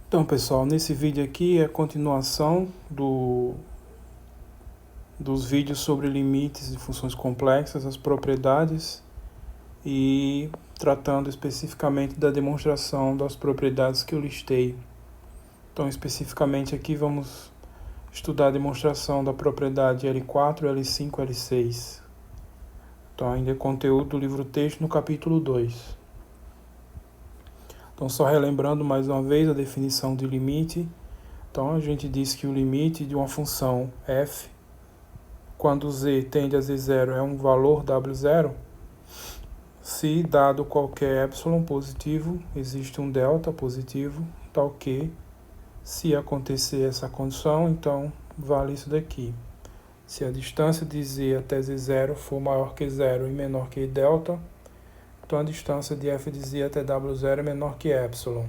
Então, pessoal, nesse vídeo aqui é a continuação dos vídeos sobre limites de funções complexas, as propriedades e tratando especificamente da demonstração das propriedades que eu listei. Então, especificamente aqui vamos estudar a demonstração da propriedade L4, L5, L6. Então, ainda é conteúdo do livro texto no capítulo 2. Então, só relembrando mais uma vez a definição de limite. Então, a gente diz que o limite de uma função f, quando z tende a z0 é um valor w0, se dado qualquer epsilon positivo, existe um delta positivo, tal que, se acontecer essa condição, então vale isso daqui. Se a distância de z até z0 for maior que 0 e menor que delta, então a distância de f de z até w0 é menor que epsilon.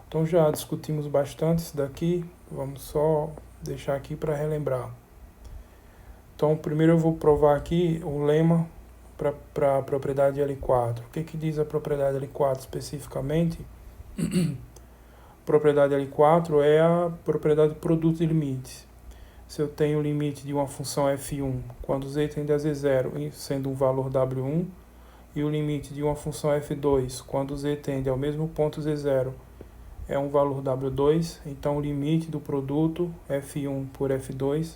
Então já discutimos bastante isso daqui, vamos só deixar aqui para relembrar. Então primeiro eu vou provar aqui o lema para a propriedade L4. O que diz a propriedade L4 especificamente? A propriedade L4 é a propriedade de produto de limites. Se eu tenho o limite de uma função f1 quando z tende a z0, sendo um valor w1, e o limite de uma função f2 quando z tende ao mesmo ponto z0 é um valor w2, então o limite do produto f1 por f2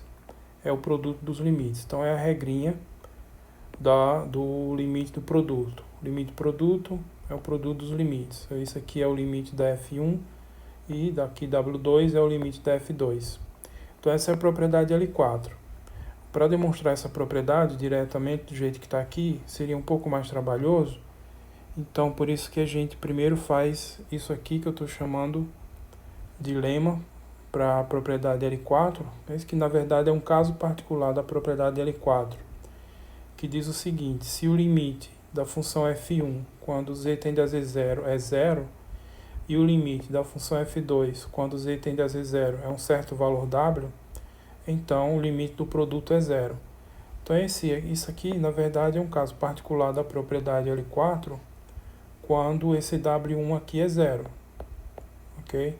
é o produto dos limites. Então é a regrinha do limite do produto. O limite do produto é o produto dos limites. Isso aqui é o limite da f1 e daqui w2 é o limite da f2. Então essa é a propriedade L4. Para demonstrar essa propriedade diretamente do jeito que está aqui, seria um pouco mais trabalhoso. Então, por isso que a gente primeiro faz isso aqui que eu estou chamando de lema para a propriedade L4. Esse que, na verdade, é um caso particular da propriedade L4, que diz o seguinte: se o limite da função f1 quando z tende a z0 é 0, e o limite da função f2 quando z tende a z0 é um certo valor w, então o limite do produto é 0. Então isso aqui, na verdade, é um caso particular da propriedade L4, quando esse W1 aqui é 0. Ok?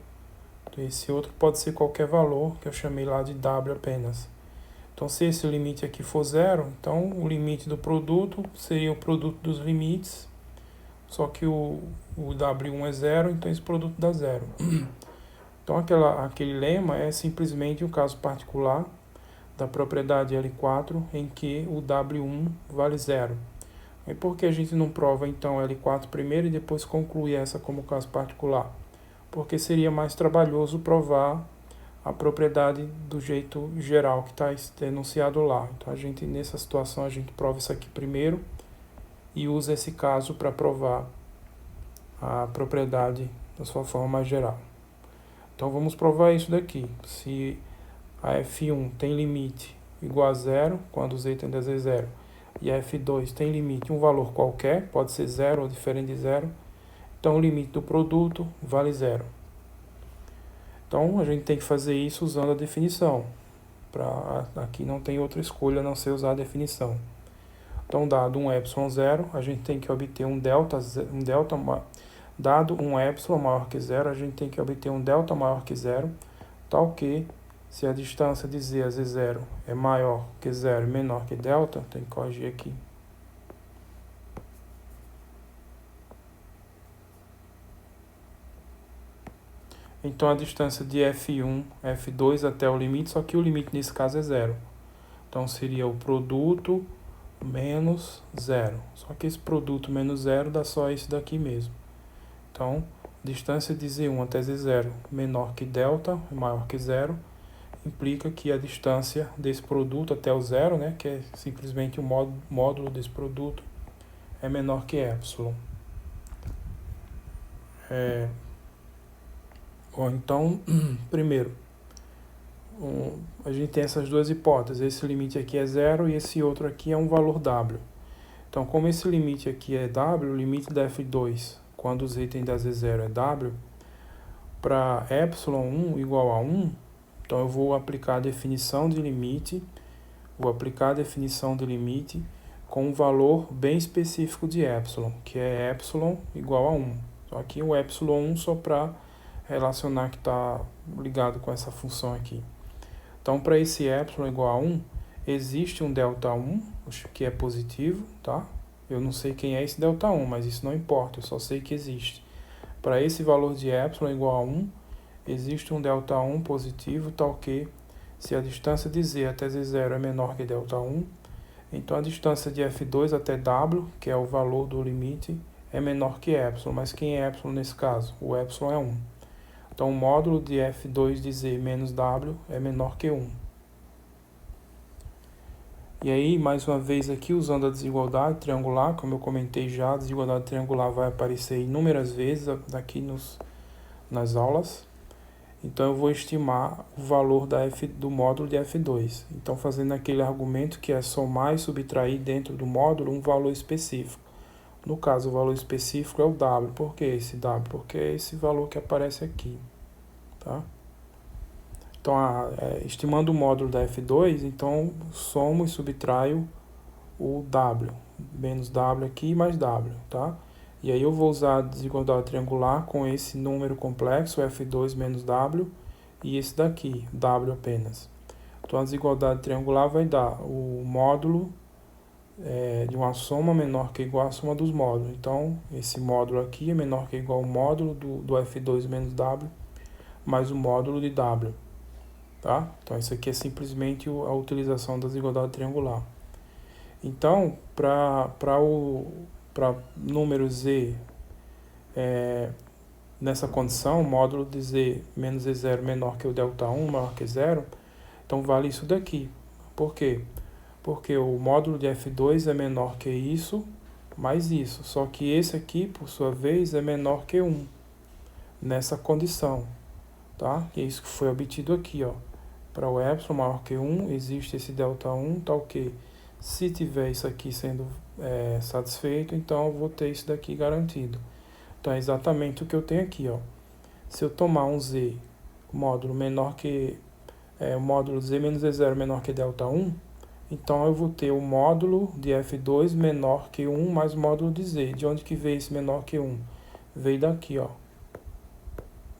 Então, esse outro pode ser qualquer valor, que eu chamei lá de W apenas. Então, se esse limite aqui for 0, então o limite do produto seria o produto dos limites, só que o W1 é 0, então esse produto dá 0. Então, aquele lema é simplesmente um caso particular da propriedade L4 em que o W1 vale 0. E por que a gente não prova então L4 primeiro e depois conclui essa como caso particular? Porque seria mais trabalhoso provar a propriedade do jeito geral que está enunciado lá. Então, nessa situação, a gente prova isso aqui primeiro e usa esse caso para provar a propriedade da sua forma mais geral. Então vamos provar isso daqui. Se a f1 tem limite igual a 0, quando z tende a z0, e a f2 tem limite um valor qualquer, pode ser 0 ou diferente de 0, então o limite do produto vale 0. Então a gente tem que fazer isso usando a definição. Aqui não tem outra escolha a não ser usar a definição. Então, dado um epsilon 0, a gente tem que obter dado um epsilon maior que 0, a gente tem que obter um delta maior que 0, tal que, se a distância de z a z0 é maior que 0 e menor que delta, tem que corrigir aqui. Então, a distância de f1, f2 até o limite, só que o limite nesse caso é 0. Então, seria o produto menos 0. Só que esse produto menos 0 dá só esse daqui mesmo. Então, distância de z1 até z0 menor que delta, maior que 0, implica que a distância desse produto até o 0, né, que é simplesmente o módulo desse produto, é menor que epsilon. Então, primeiro, a gente tem essas duas hipóteses. Esse limite aqui é 0 e esse outro aqui é um valor w. Então, como esse limite aqui é w, o limite da f2, quando z tende a z0 é w, para epsilon1 igual a 1, então eu vou aplicar a definição de limite, com um valor bem específico de epsilon, que é epsilon igual a 1. Então, aqui o epsilon 1 só para relacionar que está ligado com essa função aqui. Então, para esse epsilon igual a 1, existe um delta1, que é positivo, tá? Eu não sei quem é esse delta1, mas isso não importa, eu só sei que existe. Para esse valor de epsilon igual a 1, existe um delta1 positivo, tal que, se a distância de z até z0 é menor que delta1, então a distância de f2 até w, que é o valor do limite, é menor que epsilon. Mas quem é epsilon nesse caso? O epsilon é 1. Então, o módulo de f2 de z menos w é menor que 1. E aí, mais uma vez aqui, usando a desigualdade triangular, como eu comentei já, a desigualdade triangular vai aparecer inúmeras vezes aqui nas aulas. Então, eu vou estimar o valor do módulo de f2. Então, fazendo aquele argumento que é somar e subtrair dentro do módulo um valor específico. No caso, o valor específico é o W. Por que esse W? Porque é esse valor que aparece aqui. Tá? Então, estimando o módulo da F2, então somo e subtraio o W. Menos W aqui mais W. Tá? E aí eu vou usar a desigualdade triangular com esse número complexo, F2 menos W, e esse daqui, W apenas. Então, a desigualdade triangular vai dar o módulo de uma soma menor que igual à soma dos módulos. Então, esse módulo aqui é menor que igual ao módulo do F2 menos W, mais o módulo de W. Tá? Então, isso aqui é simplesmente a utilização da desigualdade triangular. Então, para número z, nessa condição, módulo de z menos z0 menor que o delta1, maior que 0, então vale isso daqui. Por quê? Porque o módulo de f2 é menor que isso, mais isso. Só que esse aqui, por sua vez, é menor que 1, nessa condição. Tá? E é isso que foi obtido aqui. Ó. Para o epsilon maior que 1, existe esse delta1, tal que, se tiver isso aqui sendo satisfeito, então eu vou ter isso daqui garantido. Então é exatamente o que eu tenho aqui. Ó. Se eu tomar um z módulo menor que o módulo z menos z0 menor que delta1, então eu vou ter o módulo de f2 menor que 1 mais o módulo de z. De onde que veio esse menor que 1? Veio daqui, ó.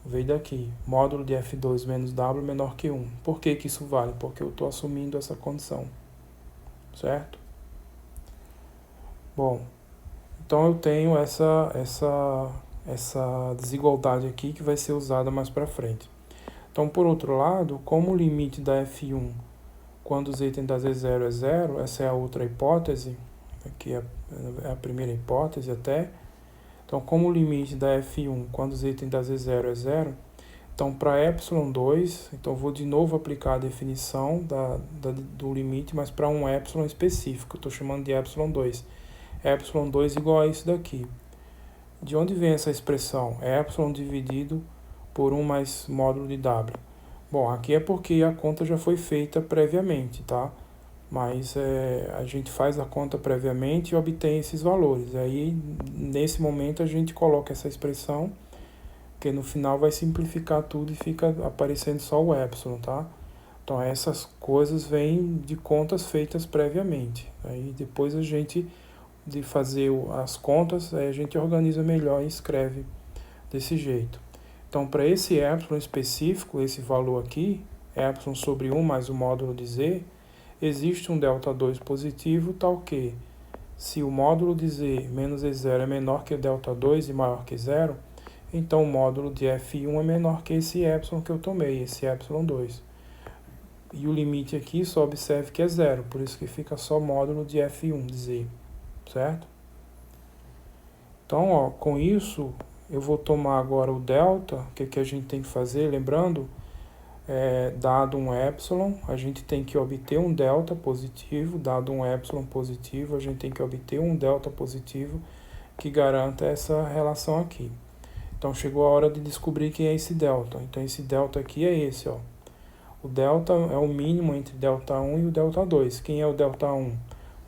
Veio daqui. Módulo de f2 menos w menor que 1. Por que que isso vale? Porque eu estou assumindo essa condição. Certo? Bom, então eu tenho essa desigualdade aqui que vai ser usada mais para frente. Então, por outro lado, como o limite da f1 quando z tende a z0 é 0, essa é a outra hipótese, aqui é a primeira hipótese até. Então, como o limite da f1 quando z tende a z0 é 0, então para ε2, então vou de novo aplicar a definição do limite, mas para um epsilon específico, estou chamando de ε2. ε2 igual a isso daqui. De onde vem essa expressão? É epsilon dividido por 1 mais módulo de w. Bom, aqui é porque a conta já foi feita previamente, tá? Mas a gente faz a conta previamente e obtém esses valores. Aí, nesse momento, a gente coloca essa expressão, que no final vai simplificar tudo e fica aparecendo só o epsilon, tá? Então, essas coisas vêm de contas feitas previamente. Aí, depois de fazer as contas, a gente organiza melhor e escreve desse jeito. Então, para esse epsilon específico, esse valor aqui, epsilon sobre 1 mais o módulo de z, existe um delta2 positivo, tal que, se o módulo de z menos z0 é menor que o delta2 e maior que 0, então o módulo de f1 é menor que esse epsilon que eu tomei, esse epsilon2. E o limite aqui, só observe que é 0, por isso que fica só módulo de f1 de z, certo? Então, ó, com isso, eu vou tomar agora o delta, o que a gente tem que fazer, lembrando, dado um epsilon, a gente tem que obter um delta positivo, dado um epsilon positivo, a gente tem que obter um delta positivo que garanta essa relação aqui. Então, chegou a hora de descobrir quem é esse delta. Então, esse delta aqui é esse, ó. O delta é o mínimo entre delta1 e o delta2. Quem é o delta1?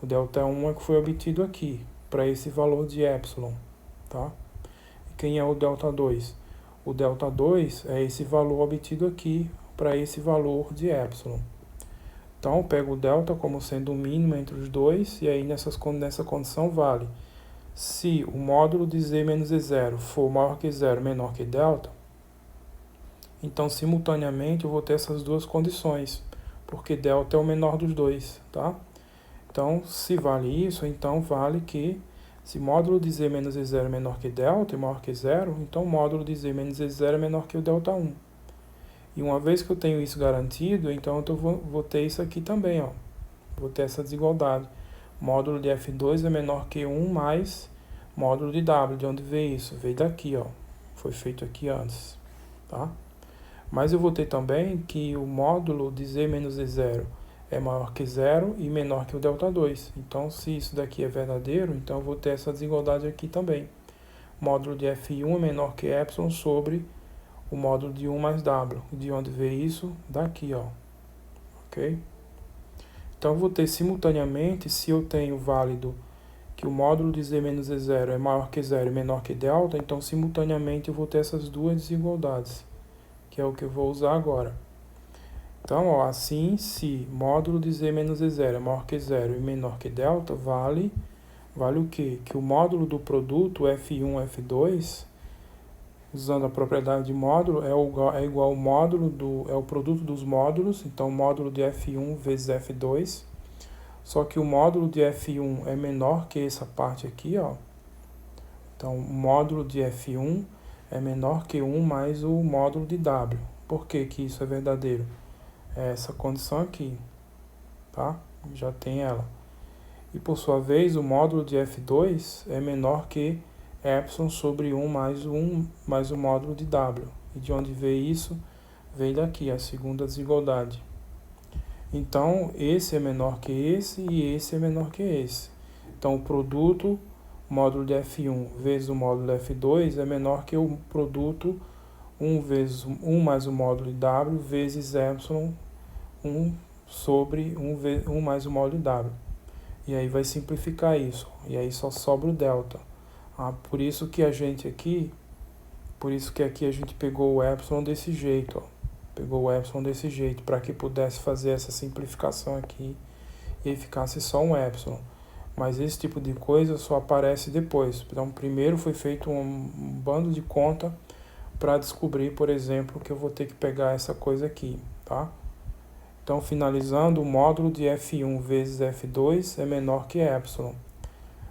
O delta1 é que foi obtido aqui, para esse valor de epsilon, tá? Quem é o delta2? O delta2 é esse valor obtido aqui para esse valor de epsilon. Então, eu pego o delta como sendo o mínimo entre os dois, e aí nessa condição vale. Se o módulo de z menos z0 for maior que 0, menor que delta, Então, simultaneamente, eu vou ter essas duas condições, porque delta é o menor dos dois, tá? Então, se vale isso, então vale que se módulo de z menos z0 é menor que delta e maior que zero, então o módulo de z menos z0 é menor que o delta 1. E uma vez que eu tenho isso garantido, então eu vou ter isso aqui também, ó. Vou ter essa desigualdade. Módulo de F2 é menor que 1 mais módulo de W. De onde veio isso? Veio daqui, ó. Foi feito aqui antes, tá? Mas eu vou ter também que o módulo de z menos z0 é maior que zero e menor que o delta 2. Então, se isso daqui é verdadeiro, então eu vou ter essa desigualdade aqui também. Módulo de F1 é menor que epsilon sobre o módulo de 1 mais W. De onde veio isso? Daqui, ó. Ok? Então, eu vou ter simultaneamente, se eu tenho válido que o módulo de z menos z0 é maior que zero e menor que delta, então, simultaneamente, eu vou ter essas duas desigualdades, que é o que eu vou usar agora. Então, ó, assim, se módulo de z menos z0 é maior que zero e menor que delta, vale o quê? Que o módulo do produto F1, F2, usando a propriedade de módulo, é igual ao módulo é o produto dos módulos, então módulo de F1 vezes F2, só que o módulo de F1 é menor que essa parte aqui, ó. Então, o módulo de F1 é menor que 1 mais o módulo de W. Por que que isso é verdadeiro? É essa condição aqui, tá? Já tem ela. E por sua vez, o módulo de F2 é menor que epsilon sobre 1 mais o módulo de W. E de onde veio isso? Veio daqui, a segunda desigualdade. Então, esse é menor que esse e esse é menor que esse. Então, o produto módulo de F1 vezes o módulo de F2 é menor que o produto 1 mais o módulo de W vezes epsilon 1 sobre 1 mais o módulo de W. E aí vai simplificar isso. E aí só sobra o delta. Por isso que aqui a gente pegou o epsilon desse jeito, ó. Pegou o epsilon desse jeito, para que pudesse fazer essa simplificação aqui e ficasse só um epsilon. Mas esse tipo de coisa só aparece depois. Então, primeiro foi feito um bando de conta para descobrir, por exemplo, que eu vou ter que pegar essa coisa aqui, tá? Então, finalizando, o módulo de F1 vezes F2 é menor que epsilon.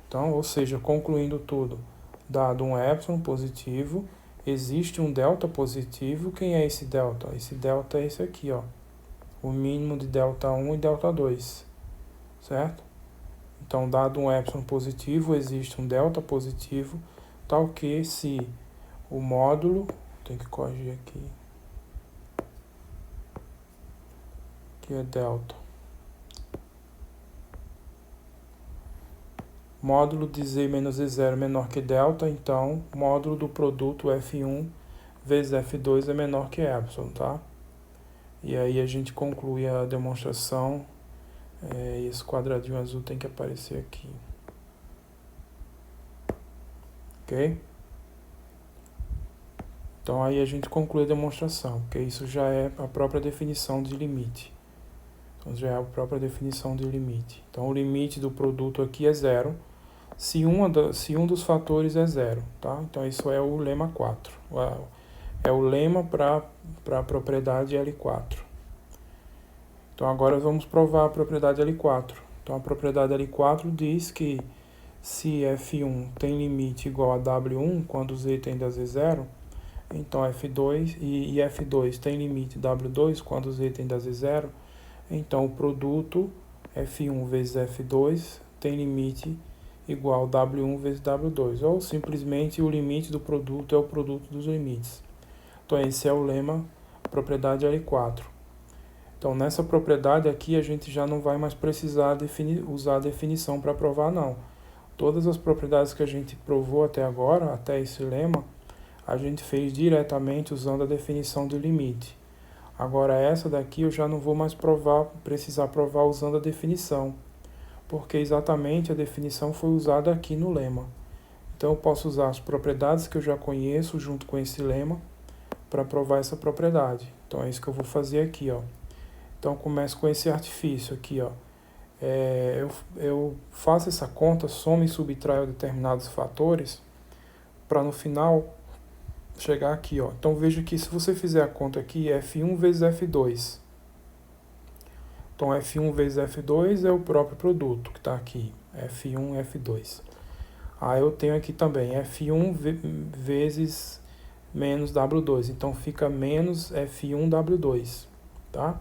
Então, ou seja, concluindo tudo, dado um epsilon positivo, existe um delta positivo. Quem é esse delta? Esse delta é esse aqui, ó. O mínimo de delta 1 e delta 2, certo? Então, dado um epsilon positivo, existe um delta positivo, tal que se o módulo, tem que corrigir aqui, que é delta. Módulo de z menos z0 menor que delta, então módulo do produto F1 vezes F2 é menor que epsilon, tá? E aí a gente conclui a demonstração. E esse quadradinho azul tem que aparecer aqui. Ok? Então aí a gente conclui a demonstração, porque isso já é a própria definição de limite. Então já é a própria definição de limite. Então o limite do produto aqui é zero, se um dos fatores é zero, tá? Então isso é o lema 4. É o lema para a propriedade L4. Então agora vamos provar a propriedade L4. Então a propriedade L4 diz que se F1 tem limite igual a W1 quando Z tende a Z0, então F2 e F2 tem limite W2 quando Z tende a Z0, então o produto F1 vezes F2 tem limite igual a W1 vezes W2, ou simplesmente o limite do produto é o produto dos limites. Então esse é o lema propriedade L4. Então nessa propriedade aqui a gente já não vai mais precisar usar a definição para provar, não. Todas as propriedades que a gente provou até agora, até esse lema, a gente fez diretamente usando a definição de limite. Agora essa daqui eu já não vou mais precisar provar usando a definição, porque exatamente a definição foi usada aqui no lema. Então eu posso usar as propriedades que eu já conheço junto com esse lema para provar essa propriedade. Então é isso que eu vou fazer aqui, ó. Então eu começo com esse artifício aqui, ó. Eu faço essa conta, soma e subtraio determinados fatores, para no final chegar aqui, ó. Então veja que se você fizer a conta aqui, F1 vezes F2. Então F1 vezes F2 é o próprio produto que está aqui, F1 e F2. Aí eu tenho aqui também F1 vezes menos W2, então fica menos F1 W2, tá?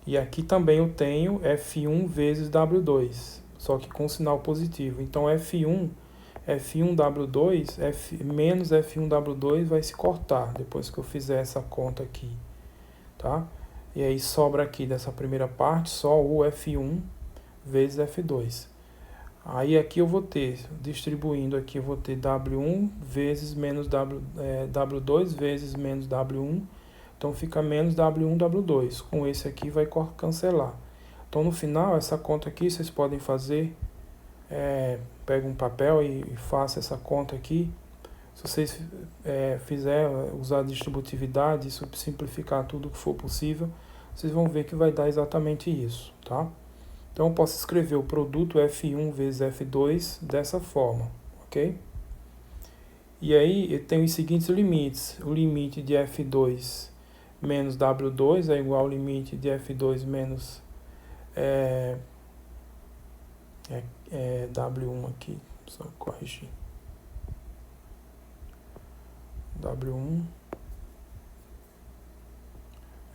E aqui também eu tenho F1 vezes W2, só que com sinal positivo. Então F1 W2, menos F1 W2 vai se cortar depois que eu fizer essa conta aqui, tá? E aí sobra aqui dessa primeira parte só o F1 vezes F2. Aí aqui eu vou ter, distribuindo aqui, eu vou ter W1 vezes menos W2 vezes menos W1, então fica menos W1, W2. Com esse aqui vai cancelar. Então no final, essa conta aqui vocês podem fazer, pega um papel e faça essa conta aqui. Se vocês usar distributividade, simplificar tudo que for possível, vocês vão ver que vai dar exatamente isso, tá? Então eu posso escrever o produto F1 vezes F2 dessa forma, ok? E aí eu tenho os seguintes limites. O limite de F2 menos W2 é igual ao limite de F2 menos W1 aqui, só corrigir. W1,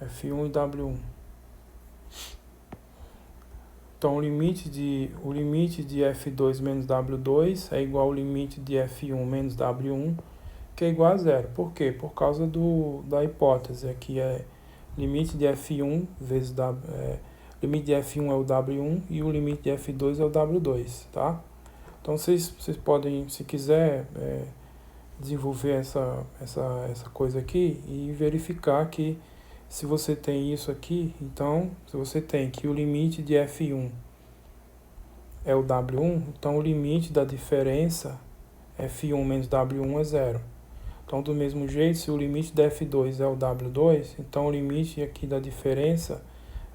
F1 e W1. Então o limite de F2 menos W2 é igual ao limite de F1 menos W1, que é igual a zero. Por quê? Por causa da hipótese. Aqui é limite de F1 vezes limite de F1 é o W1 e o limite de F2 é o W2, tá? Então vocês podem, se quiser, desenvolver essa coisa aqui e verificar que se você tem isso aqui, então se você tem que o limite de F1 é o W1, então o limite da diferença F1 menos W1 é zero. Então do mesmo jeito, se o limite da F2 é o W2, então o limite aqui da diferença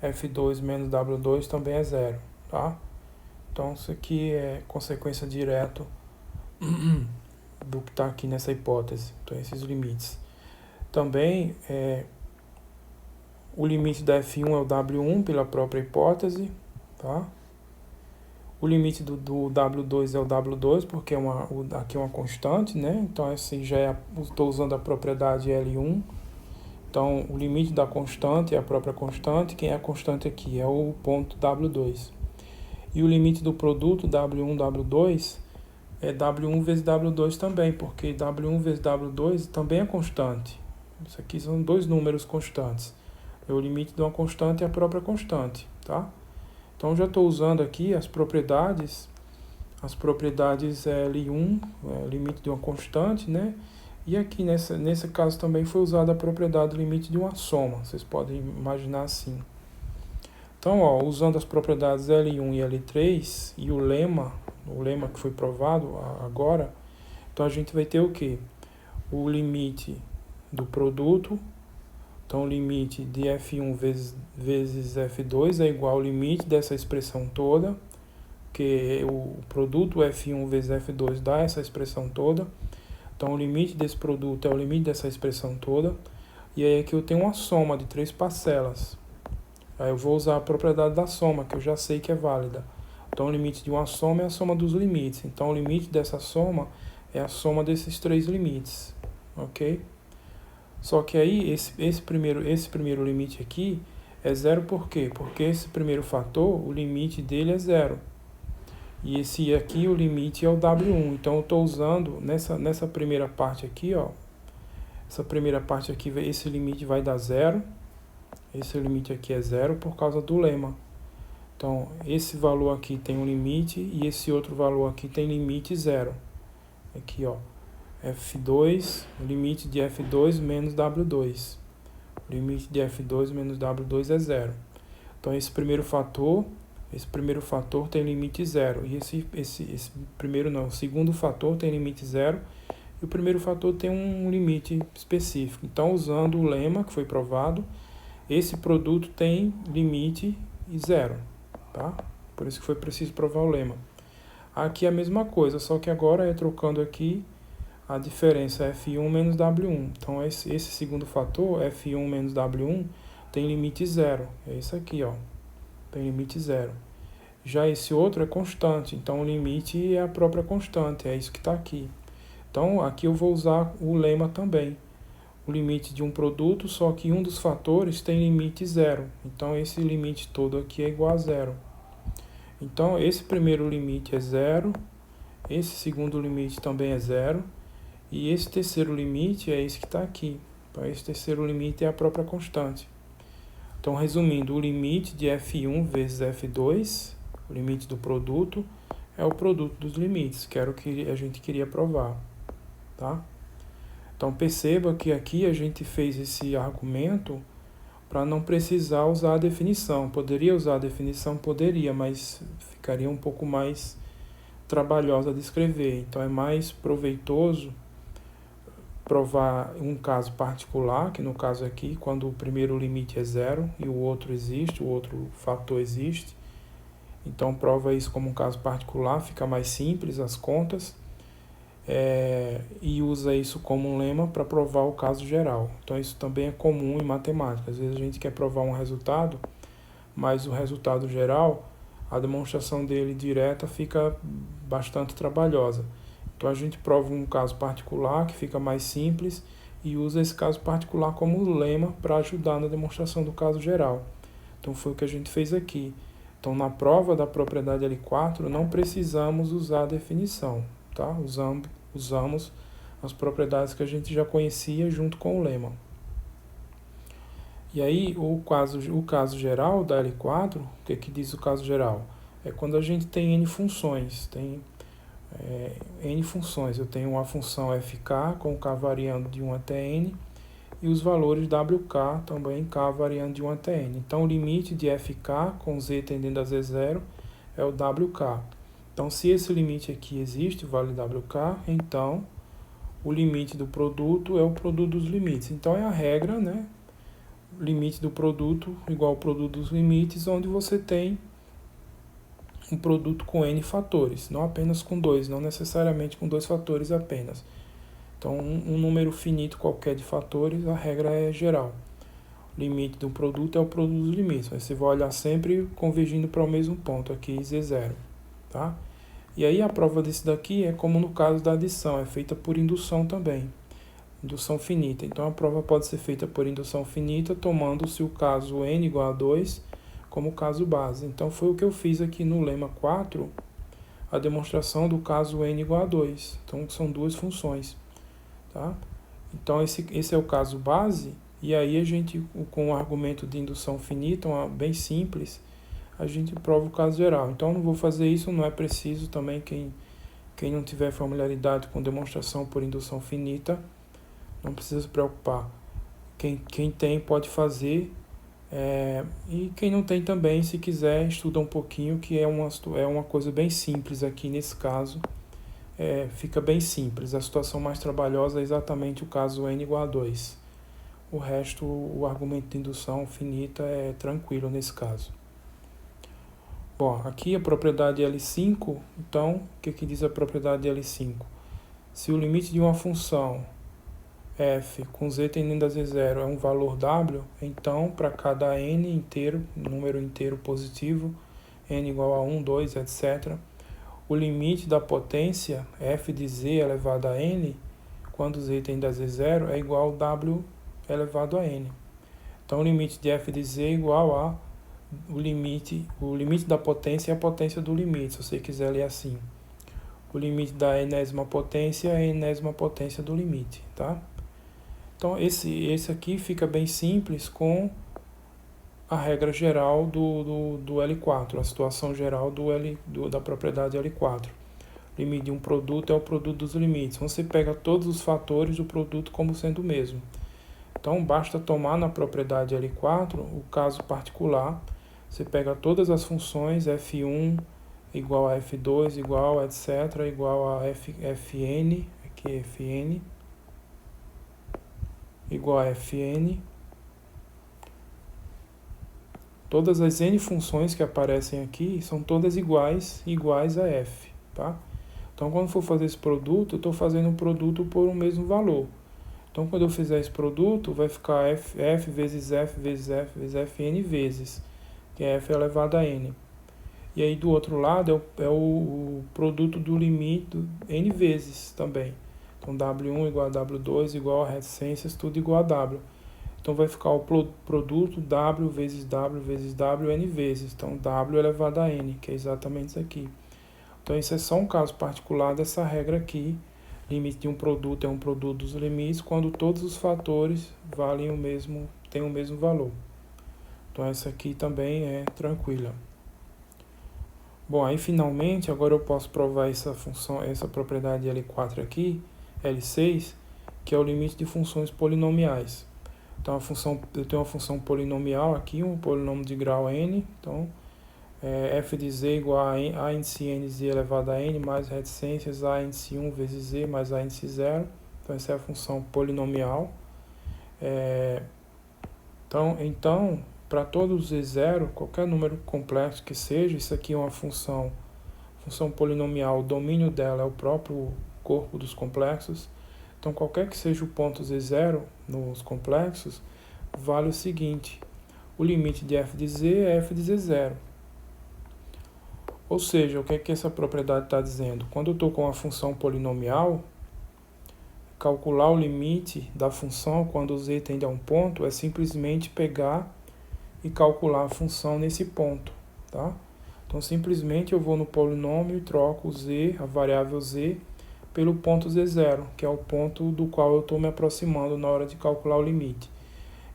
F2 menos W2 também é zero, tá? Então isso aqui é consequência direta do que está aqui nessa hipótese, então esses limites. Também o limite da F1 é o W1 pela própria hipótese, tá? O limite do W2 é o W2, porque aqui é uma constante, né? Então assim estou usando a propriedade L1. Então o limite da constante é a própria constante. Quem é a constante aqui? É o ponto W2. E o limite do produto W1, W2 é W1 vezes W2 também, porque W1 vezes W2 também é constante. Isso aqui são dois números constantes. É o limite de uma constante e a própria constante, tá? Então já estou usando aqui as propriedades L1, limite de uma constante, né? E aqui nesse caso também foi usada a propriedade limite de uma soma, vocês podem imaginar assim. Então, ó, usando as propriedades L1 e L3 e o lema que foi provado agora, então a gente vai ter o quê? O limite do produto. Então, o limite de F1 vezes F2 é igual ao limite dessa expressão toda, que o produto F1 vezes F2 dá essa expressão toda. Então, o limite desse produto é o limite dessa expressão toda. E aí aqui eu tenho uma soma de 3 parcelas. Aí eu vou usar a propriedade da soma, que eu já sei que é válida. Então, o limite de uma soma é a soma dos limites. Então, o limite dessa soma é a soma desses 3 limites, ok? Só que aí, esse primeiro limite aqui é zero por quê? Porque esse primeiro fator, o limite dele é zero. E esse aqui, o limite é o W1. Então, eu estou usando, nessa primeira parte aqui, ó. Essa primeira parte aqui, esse limite vai dar zero. Esse limite aqui é zero por causa do lema. Então, esse valor aqui tem um limite e esse outro valor aqui tem limite zero. Aqui, ó. F2, limite de F2 menos W2. O limite de F2 menos W2 é zero. Então, esse primeiro fator tem limite zero. E o segundo fator tem limite zero. E o primeiro fator tem um limite específico. Então, usando o lema que foi provado, esse produto tem limite zero, tá? Por isso que foi preciso provar o lema. Aqui é a mesma coisa, só que agora é trocando aqui a diferença F1 menos W1. Então esse segundo fator, F1 menos W1, tem limite zero. É isso aqui, ó. Tem limite zero. Já esse outro é constante, então o limite é a própria constante, é isso que está aqui. Então aqui eu vou usar o lema também. O limite de um produto, só que um dos fatores tem limite zero. Então esse limite todo aqui é igual a zero. Então esse primeiro limite é zero, esse segundo limite também é zero, e esse terceiro limite é esse que está aqui. Então esse terceiro limite é a própria constante. Então resumindo, o limite de F1 vezes F2, o limite do produto, é o produto dos limites, que era o que a gente queria provar, tá? Então perceba que aqui a gente fez esse argumento para não precisar usar a definição. Poderia usar a definição? Poderia, mas ficaria um pouco mais trabalhosa de escrever. Então é mais proveitoso provar um caso particular, que no caso aqui, quando o primeiro limite é zero e o outro existe, o outro fator existe. Então prova isso como um caso particular, fica mais simples as contas. E usa isso como um lema para provar o caso geral. Então isso também é comum em matemática. Às vezes a gente quer provar um resultado, mas o resultado geral, a demonstração dele direta fica bastante trabalhosa. Então a gente prova um caso particular que fica mais simples e usa esse caso particular como lema para ajudar na demonstração do caso geral. Então foi o que a gente fez aqui. Então na prova da propriedade L4 não precisamos usar a definição, tá? Usamos as propriedades que a gente já conhecia junto com o lema. E aí o caso geral da L4, o que diz o caso geral? É quando a gente tem N funções, N funções. Eu tenho uma função fk com k variando de 1 até n e os valores wk também k variando de 1 até n. Então o limite de fk com z tendendo a z0 é o wk. Então se esse limite aqui existe, vale wk, então o limite do produto é o produto dos limites. Então é a regra, né? Limite do produto igual ao produto dos limites, onde você tem um produto com n fatores, não apenas com dois, não necessariamente com dois fatores apenas. Então, um número finito qualquer de fatores, a regra é geral. O limite do produto é o produto dos limites, mas você vai olhar sempre convergindo para o mesmo ponto, aqui Z0. Tá? E aí a prova desse daqui é como no caso da adição, é feita por indução também, indução finita. Então a prova pode ser feita por indução finita, tomando-se o caso n igual a 2 como caso base. Então foi o que eu fiz aqui no lema 4, a demonstração do caso n igual a 2. Então são duas funções. Tá? Então esse é o caso base, e aí a gente, com o argumento de indução finita, bem simples, a gente prova o caso geral. Então não vou fazer isso, não é preciso também, quem não tiver familiaridade com demonstração por indução finita, não precisa se preocupar. Quem tem pode fazer, e quem não tem também, se quiser, estuda um pouquinho, que é uma coisa bem simples aqui nesse caso. Fica bem simples. A situação mais trabalhosa é exatamente o caso n igual a 2. O resto, o argumento de indução finita é tranquilo nesse caso. Bom, aqui a propriedade L5, então, o que diz a propriedade L5? Se o limite de uma função f com z tendendo a z0 é um valor w, então para cada n inteiro, número inteiro positivo, n igual a 1, 2, etc., o limite da potência f de z elevado a n, quando z tende a z0, é igual a w elevado a n. Então o limite de f de z é igual a o limite da potência é a potência do limite, se você quiser ler assim. O limite da enésima potência é a enésima potência do limite, tá? Então esse aqui fica bem simples com a regra geral do L4, a situação geral da propriedade L4. O limite de um produto é o produto dos limites. Você pega todos os fatores do produto como sendo o mesmo. Então basta tomar na propriedade L4 o caso particular. Você pega todas as funções, f1 igual a f2 igual, etc., igual a fn, aqui fn, igual a fn. Todas as n funções que aparecem aqui são todas iguais a f. tá? Então, quando for fazer esse produto, eu estou fazendo um produto por um mesmo valor. Então, quando eu fizer esse produto, vai ficar f vezes f vezes f vezes f n vezes, que é f elevado a n. E aí, do outro lado, é o produto do limite n vezes também. Então, W1 igual a W2 igual a reticências, tudo igual a W. Então, vai ficar o produto W vezes W vezes W n vezes. Então, W elevado a n, que é exatamente isso aqui. Então, isso é só um caso particular dessa regra aqui. Limite de um produto é um produto dos limites quando todos os fatores valem o mesmo, têm o mesmo valor. Então, essa aqui também é tranquila. Bom, aí finalmente, agora eu posso provar essa função, essa propriedade L4 aqui, L6, que é o limite de funções polinomiais. Então, eu tenho uma função polinomial aqui, um polinômio de grau n. Então, f de z igual a índice nz elevado a n mais reticências a índice 1 vezes z mais a índice 0. Então, essa é a função polinomial. Então para todos z0, qualquer número complexo que seja, isso aqui é uma função polinomial, o domínio dela é o próprio corpo dos complexos. Então, qualquer que seja o ponto z0 nos complexos, vale o seguinte: o limite de f de z é f de z0. Ou seja, o que é que essa propriedade está dizendo? Quando eu estou com uma função polinomial, calcular o limite da função quando z tende a um ponto é simplesmente pegar e calcular a função nesse ponto, tá? Então, simplesmente eu vou no polinômio e troco z, a variável z, pelo ponto z0, que é o ponto do qual eu estou me aproximando na hora de calcular o limite.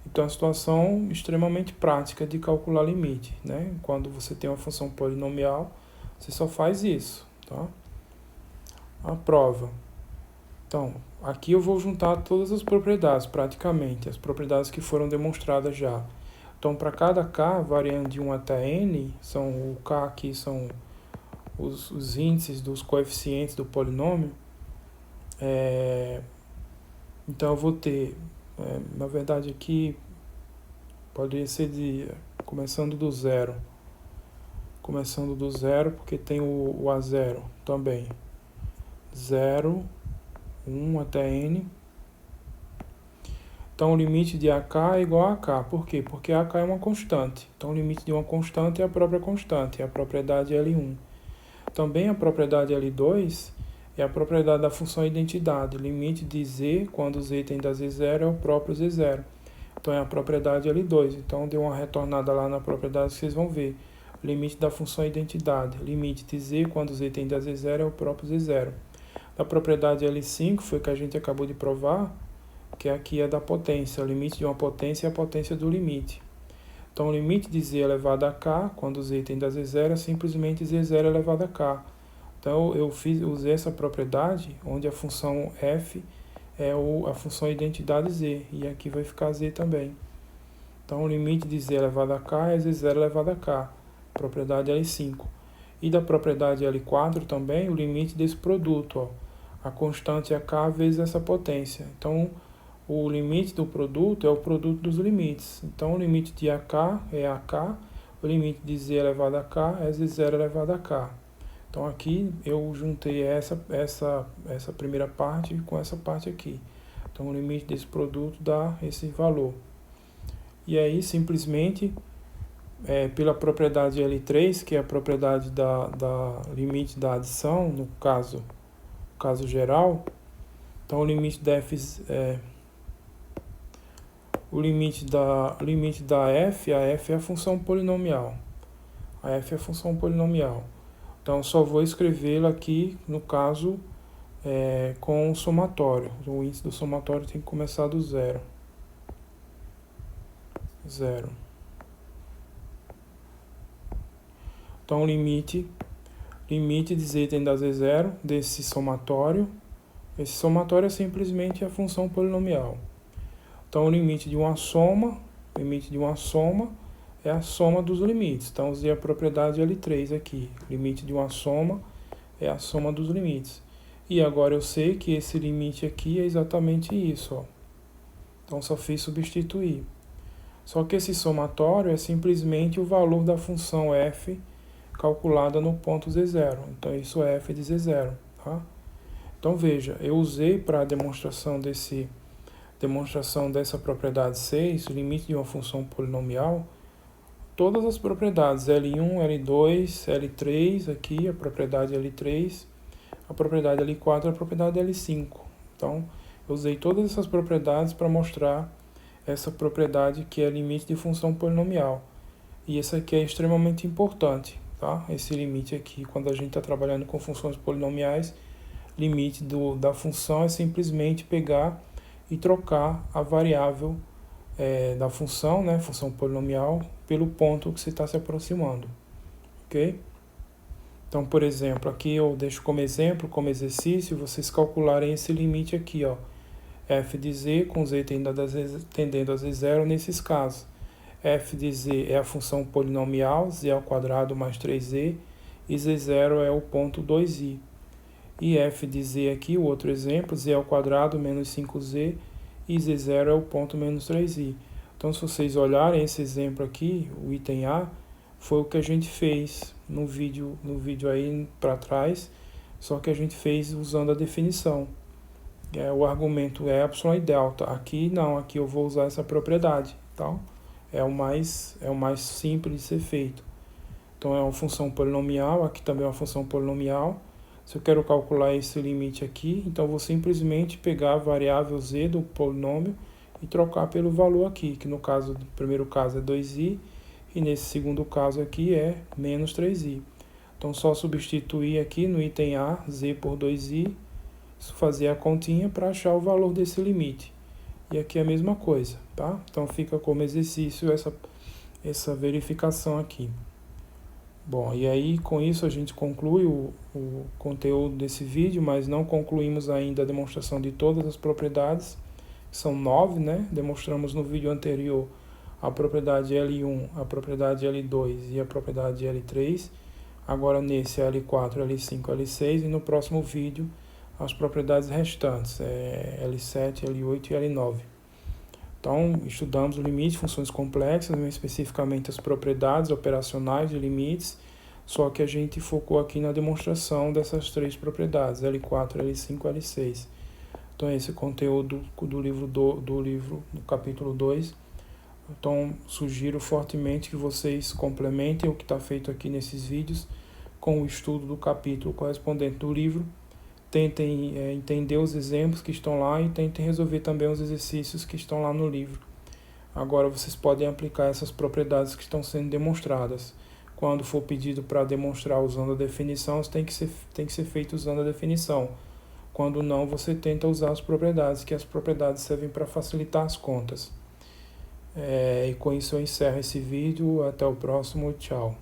Então, é uma situação extremamente prática de calcular limite, né? Quando você tem uma função polinomial, você só faz isso, tá? A prova. Então, aqui eu vou juntar todas as propriedades, praticamente, as propriedades que foram demonstradas já. Então, para cada k, variando de 1 até n, o k aqui são os índices dos coeficientes do polinômio. Então, eu vou ter, na verdade aqui, poderia ser começando do zero. Começando do zero, porque tem o A0 também. 0, 1 até n. Então, o limite de AK é igual a AK. Por quê? Porque AK é uma constante. Então, o limite de uma constante é a própria constante, é a propriedade L1. Também a propriedade L2 é a propriedade da função identidade. O limite de z, quando z tende a z0, é o próprio z0. Então, é a propriedade L2. Então, deu uma retornada lá na propriedade que vocês vão ver. O limite da função identidade. Limite de z, quando z tende a z0, é o próprio z0. A propriedade L5 foi que a gente acabou de provar, que aqui é da potência. O limite de uma potência é a potência do limite. Então, o limite de z elevado a k, quando z tende a z0, é simplesmente z0 elevado a k. Então, eu usei essa propriedade, onde a função f é a função identidade z, e aqui vai ficar z também. Então, o limite de z elevado a k é z0 elevado a k, propriedade L5. E da propriedade L4 também, o limite desse produto, ó, a constante é k vezes essa potência. Então, o limite do produto é o produto dos limites. Então, o limite de AK é AK, o limite de z elevado a k é z0 elevado a k. Então, aqui eu juntei essa primeira parte com essa parte aqui. Então, o limite desse produto dá esse valor. E aí, simplesmente, pela propriedade L3, que é a propriedade da limite da adição, no caso geral, então o limite da f o limite da f, a f é a função polinomial. A f é a função polinomial. Então, eu só vou escrevê-la aqui, no caso, com o somatório. O índice do somatório tem que começar do zero. Zero. Então, o limite de z tende a z0 desse somatório. Esse somatório é simplesmente a função polinomial. Então, o limite de uma soma é a soma dos limites. Então, usei a propriedade L3 aqui. Limite de uma soma é a soma dos limites. E agora eu sei que esse limite aqui é exatamente isso, ó. Então, só fiz substituir. Só que esse somatório é simplesmente o valor da função f calculada no ponto Z0. Então isso é f de Z0. Tá? Então veja, eu usei para a demonstração dessa propriedade 6, o limite de uma função polinomial, todas as propriedades L1, L2, L3, aqui a propriedade L3, a propriedade L4 e a propriedade L5. Então, eu usei todas essas propriedades para mostrar essa propriedade que é limite de função polinomial. E esse aqui é extremamente importante, tá? Esse limite aqui, quando a gente está trabalhando com funções polinomiais, limite da função é simplesmente pegar e trocar a variável da função, né, função polinomial, pelo ponto que você está se aproximando, ok? Então, por exemplo, aqui eu deixo como exemplo, como exercício, vocês calcularem esse limite aqui, ó, f de z com z tendendo a z0 nesses casos. F de z é a função polinomial, z ao quadrado mais 3z, e z0 é o ponto 2i. E f de z aqui, o outro exemplo, z ao quadrado menos 5z, e z0 é o ponto menos 3i. Então, se vocês olharem esse exemplo aqui, o item A, foi o que a gente fez no vídeo aí para trás, só que a gente fez usando a definição. O argumento é epsilon e delta. Aqui não, aqui eu vou usar essa propriedade. Tá? É o mais simples de ser feito. Então é uma função polinomial, aqui também é uma função polinomial. Se eu quero calcular esse limite aqui, então eu vou simplesmente pegar a variável z do polinômio e trocar pelo valor aqui, que no caso, do primeiro caso é 2i, e nesse segundo caso aqui é menos 3i. Então só substituir aqui no item A, z por 2i, fazer a continha para achar o valor desse limite. E aqui é a mesma coisa, tá? Então fica como exercício essa verificação aqui. Bom, e aí com isso a gente conclui o conteúdo desse vídeo, mas não concluímos ainda a demonstração de todas as propriedades, que são 9, né? Demonstramos no vídeo anterior a propriedade L1, a propriedade L2 e a propriedade L3. Agora nesse L4, L5, L6 e no próximo vídeo as propriedades restantes, L7, L8 e L9. Então, estudamos o limite de funções complexas, especificamente as propriedades operacionais de limites, só que a gente focou aqui na demonstração dessas três propriedades, L4, L5 e L6. Então, esse é o conteúdo do livro do capítulo 2. Então, sugiro fortemente que vocês complementem o que está feito aqui nesses vídeos com o estudo do capítulo correspondente do livro. Tentem entender os exemplos que estão lá e tentem resolver também os exercícios que estão lá no livro. Agora vocês podem aplicar essas propriedades que estão sendo demonstradas. Quando for pedido para demonstrar usando a definição, tem que ser feito usando a definição. Quando não, você tenta usar as propriedades, que as propriedades servem para facilitar as contas. E com isso eu encerro esse vídeo. Até o próximo. Tchau.